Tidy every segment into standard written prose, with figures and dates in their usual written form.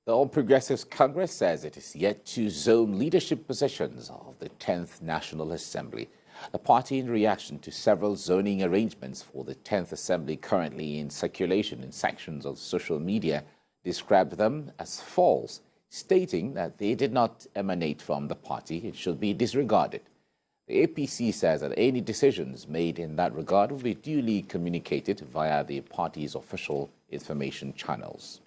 The All Progressives Congress says it is yet to zone leadership positions of the 10th National Assembly. The party, in reaction to several zoning arrangements for the 10th Assembly currently in circulation in sections of social media, described them as false, stating that they did not emanate from the party and should be disregarded. The APC says that any decisions made in that regard will be duly communicated via the party's official information channels.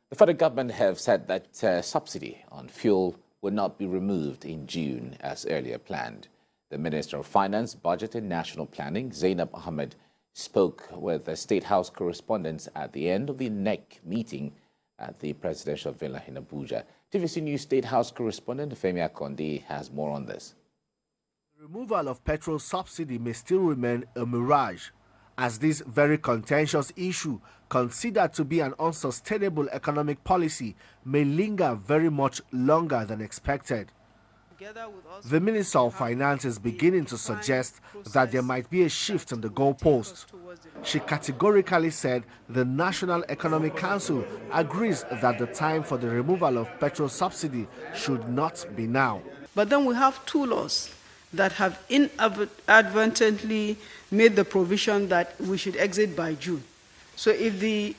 The federal government have said that subsidy on fuel will not be removed in June as earlier planned. The Minister of Finance, Budget and National Planning, Zainab Ahmed, spoke with the State House correspondents at the end of the NEC meeting at the presidential villa in Abuja. TVC News State House correspondent Femi Akonde has more on this. The removal of petrol subsidy may still remain a mirage, as this very contentious issue, considered to be an unsustainable economic policy, may linger very much longer than expected. The Minister of Finance is beginning to suggest that there might be a shift in the goalpost. She categorically said the National Economic Council agrees that the time for the removal of petrol subsidy should not be now. But then we have two laws that have inadvertently made the provision that we should exit by June. So if the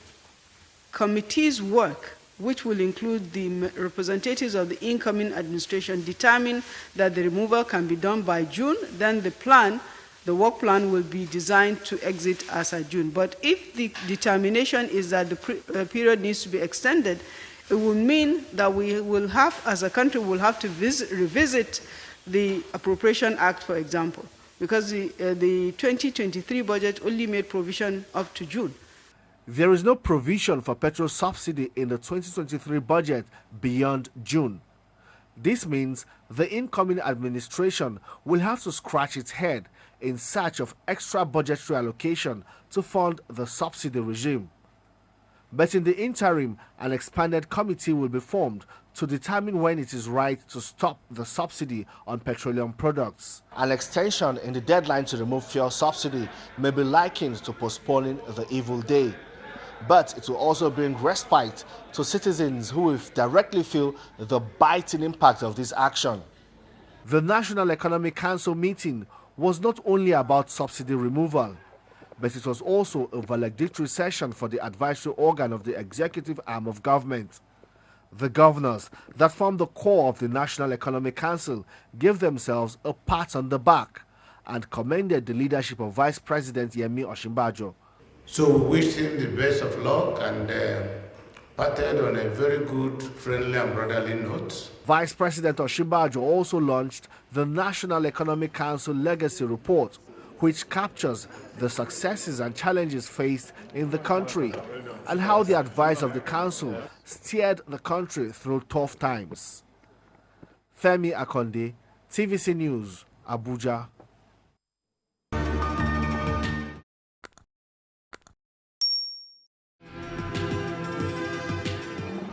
committee's work, which will include the representatives of the incoming administration, determine that the removal can be done by June, then the work plan will be designed to exit as at June. But if the determination is that the period needs to be extended, it will mean that we will have, as a country, will have to revisit the Appropriation Act, for example, because the 2023 budget only made provision up to June. There is no provision for petrol subsidy in the 2023 budget beyond June. This means the incoming administration will have to scratch its head in search of extra budgetary allocation to fund the subsidy regime. But in the interim, an expanded committee will be formed to determine when it is right to stop the subsidy on petroleum products. An extension in the deadline to remove fuel subsidy may be likened to postponing the evil day. But it will also bring respite to citizens who will directly feel the biting impact of this action. The National Economic Council meeting was not only about subsidy removal, but it was also a valedictory session for the advisory organ of the executive arm of government. The governors that form the core of the National Economic Council gave themselves a pat on the back and commended the leadership of Vice President Yemi Osinbajo. So we wish him the best of luck and parted on a very good, friendly and brotherly note. Vice President Osinbajo also launched the National Economic Council Legacy Report, which captures the successes and challenges faced in the country and how the advice of the council steered the country through tough times. Femi Akonde, TVC News, Abuja.